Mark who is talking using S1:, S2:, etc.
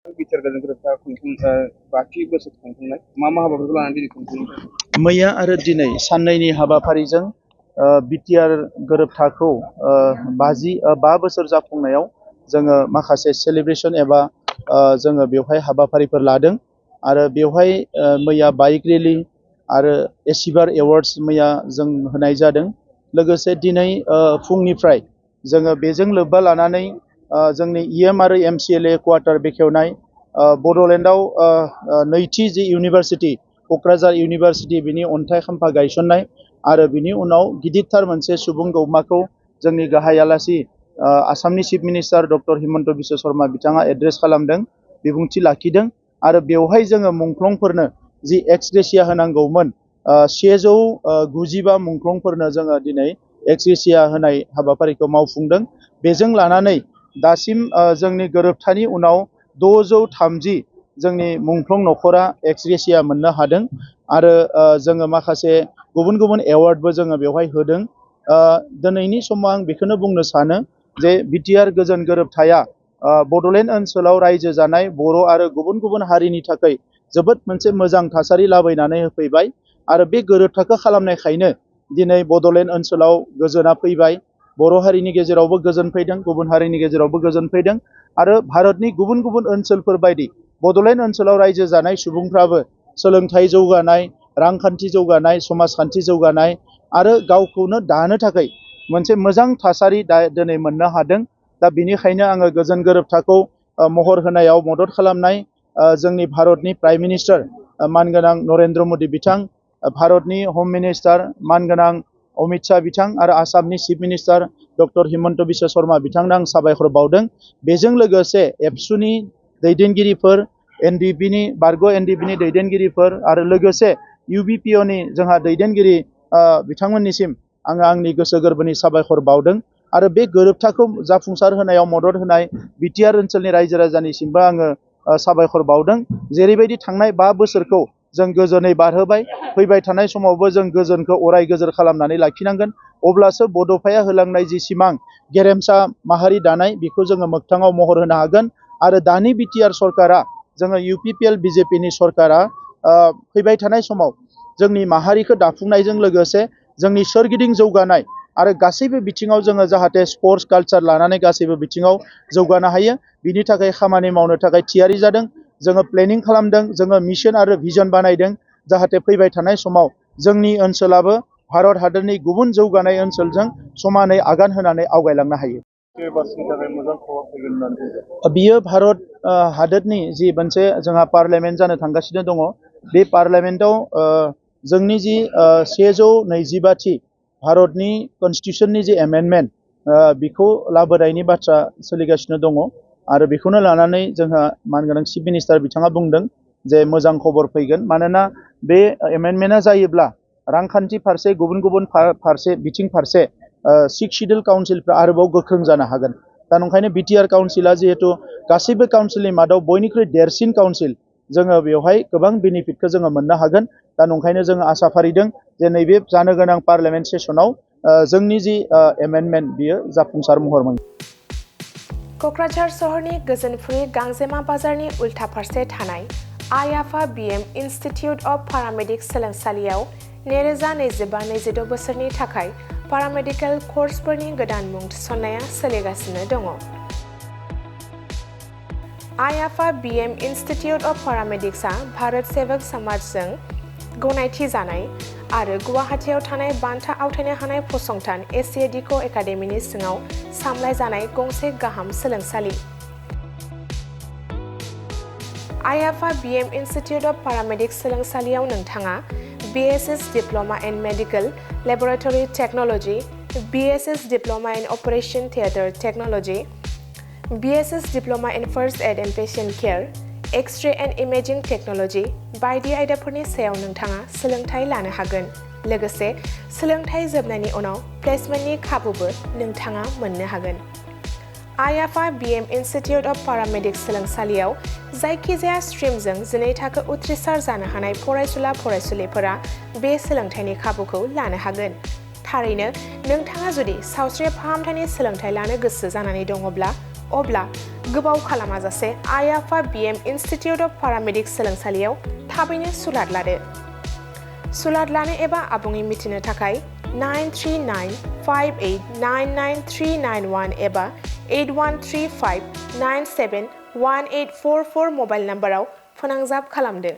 S1: BTR गोजोन गोरोबथा बाथि बोसोर खुंफुंनाय मा हाबाफोरखौ लानानै दिनै खुंफुंदों?
S2: मैया आरो दिनै साननैनि हाबाफारिजों बिटिआर गोरोबथाखौ 5 बोसोर जाफुंनायाव जोङो माखासे सेलिब्रेसन एबा जोङो बेवहाय हाबाफारिफोर लादों आरो बेवहाय मैया बाइक रेलि आरो एसिभार एवार्ड्स मैया जों होनाय जादों। लोगोसे दिनै फुंनिफ्राय जोङो बेजों लोब्बा लानानै जोंनि इएम आरो एमसिएलए क्वार्टार बेखेवनाय बड'लेण्डआव नैथि जि इउनिभारसिटि क'क्राझार इउनिभारसिटि बिनि अन्थाइ खाम्फा गायसननाय आरो बिनि उनाव गिदिरथार मोनसे सुबुं गौमाखौ जोंनि गाहाय आलासि आसामनि chief minister doctor Himanta Biswa Sharma बिथाङा एड्रेस खालामदों, बिबुंथि लाखिदों आरो बेवहाय जोङो मुंख्लंफोरनो जि एक्सग्रेसिया होनांगौमोन 195 मुंख्लंफोरनो जोङो दिनै एक्सग्रेसिया होनाय हाबाफारिखौ मावफुंदों। बेजों लानानै दासिम जोंनि गोरोबथानि उनाव 630 जोंनि मुंख्लं न'खरा एक्सग्रेसिया मोननो हादों आरो जोङो माखासे गुबुन गुबुन एवार्डबो जोङो बेवहाय होदों। दिनैनि समाव आं बेखौनो बुंनो सानो जे बिटिआर गोजोन गोरोबथाया बड'लेण्ड ओनसोलाव रायजो जानाय बर' आरो गुबुन गुबुन हारिनि थाखाय जोबोद मोनसे मोजां थासारि लाबोनानै होफैबाय आरो बे गोरोबथाखौ खालामनायखायनो दिनै बड'लेण्ड ओनसोलाव गोजोना फैबाय। बर' हारिनि गेजेरावबो गोजोन फैदों, गुबुन हारिनि गेजेरावबो गोजोन फैदों आरो भारतनि गुबुन गुबुन ओनसोलफोर बायदि बड'लेण्ड ओनसोलाव रायजो जानाय सुबुंफ्राबो सोलोंथाइ जौगानाय, रांखान्थि जौगानाय, समाजखान्थि जौगानाय आरो गावखौनो दानो थाखाय मोनसे मोजां थासारि दिनै मोननो हादों। दा बिनिखायनो आङो गोजोन गोरोबथाखौ महर होनायाव मदद खालामनाय जोंनि भारतनि प्राइम मिनिस्टार मानगोनां नरेन्द्र मदि बिथां, भारतनि हम मिनिस्टार मानगोनां अमित शाह बिथां आरो आसामनि chief minister doctor Himanta Biswa Sharma बिथांनो आं साबायखर बावदों। बेजों लोगोसे एबसुनि दैदेनगिरिफोर, बारग' एनडिबिनि दैदेनगिरिफोर आरो लोगोसे इउबिपिअनि जोंहा दैदेनगिरि बिथांमोननिसिम आङो आंनि गोसो गोरबोनि साबायखर बावदों आरो बे गोरोबथाखौ जाफुंसार होनायाव मदद होनाय बिटिआर ओनसोलनि रायजो राजानिसिमबो आङो साबायखर बावदों। जेरैबायदि थांनाय 5 बोसोरखौ जों गोजोनै बारहोबाय, फैबाय थानाय समावबो जों गोजोनखौ अराय गोजोर खालामनानै लाखिनांगोन। अब्लासो बड'फाया होलांनाय जि सिमां गेरेमसा माहारि दानाय बेखौ जोङो मोगथाङाव महर होनो हागोन आरो दानि बिटिआर सरकारा जोङो इउपिपिएल बिजेपिनि सरकारा फैबाय थानाय समाव जोंनि माहारिखौ दाफुंनायजों लोगोसे जोंनि सोरगिदिं जौगानाय आरो गासैबो बिथिङाव जोङो जाहाथे स्पर्ट्स कालचार लानानै गासैबो बिथिङाव जौगानो हायो, बिनि थाखाय खामानि मावनो थाखाय थियारि जादों। जोङो प्लेनिं खालामदों, जोङो मिशन आरो भिजन बानायदों जाहाथे फैबाय थानाय समाव जोंनि ओनसोलाबो भारत हादरनि गुबुन जौगानाय ओनसोलजों समानै आगान होनानै आवगायलांनो हायो। बियो भारत हादोरनि जि मोनसे जोंहा पार्लियामेन्ट जानो थांगासिनो दङ, बे पार्लियामेन्टआव जोंनि जि 125थि भारतनि कनस्टिटिउसननि जि एमेन्डमेन्ट बेखौ लाबोनायनि बाथ्रा सोलिगासिनो दङ आरो बेखौनो लानानै जोंहा मानगोनां चिफ मिनिस्टार बिथाङा बुंदों जे मोजां खबर फैगोन। मानोना बे एमेन्डमेन्टआ जायोब्ला रांखान्थि फारसे गुबुन गुबुन बिथिं फारसे 6 शिड्युल काउन्सिलफ्रा आरोबाव गोख्रों जानो हागोन। दा नंखायनो बिटिआर काउन्सिला जिहेतु गासैबो काउन्सिलनि मादाव बयनिख्रुइ देरसिन काउन्सिल, जोङो बेवहाय गोबां बेनिफिटखौ जोङो मोननो हागोन। दा नंखायनो जोङो आसा फारिदों जे नैबे जानो गोनां पार्लियामेन्ट सेसनाव जोंनि जि एमेन्डमेन्ट बियो जाफुंसार महर मोनगोन।
S3: क'क्राझार सहरनि गोजोनफुरि गांजेमा बाजारनि उल्था फारसे थानाय आइ आफा बिएम इनस्टिट्युट अफ पारामेडिक्स सोलोंसालियाव 2025-26 बोसोरनि थाखाय पारामेडिकेल कर्सफोरनि गोदान मुं थिसननाया सोलिगासिनो दङ। आइ आफा बिएम इनस्टिट्युट अफ पारामेडिक्सआ भारत सेवक समाजजों गनायथि जानाय आरो गुवाहाटीआव थानाय बान्था आवथायनो हानाय फसंथान एसिएडिक' एकाडेमिनि सिङाव सामलायजानाय गंसे गाहाम सोलोंसालि। आइ आफा बिएम इनस्टिट्युट अफ पारामेडिक्स सोलोंसालियाव नोंथाङा BSS diploma in medical laboratory technology, BSS diploma in operation theatre technology, BSS diploma in first aid and patient care, X-ray and imaging technology बायदि आयदाफोरनि सायाव नोंथाङा सोलोंथाइ लानो हागोन। लोगोसे सोलोंथाइ जोबनायनि उनाव प्लेसमेन्टनि खाबुबो नोंथाङा मोननो हागोन। आइ आफा बिएम इनस्टिट्युट अफ पारामेडिक्स सोलोंसालियाव जायखिजाया स्ट्रिमजों 12 थाखो उथ्रिसार जानो हानाय फरायसुला-फरायसुलिफोरा बे सोलोंथाइनि खाबुखौ लानो हागोन। थारैनो नोंथाङा जुदि सावस्रि फाहामथायनि सोलोंथाइ लानो गोसो जानानै दङब्ला अब्ला गोबाव खालामाजासे आइ आफा BM इन्स्टिटिउट अफ पारामेडिक सोलोंसालियाव थाबैनो सुलाद लादो। सुलाद लानो एबा आबुङै मिथिनो थाखाय 93958999391 एबा 8135971844 मबाइल नाम्बाराव फोनांजाब खालामदो।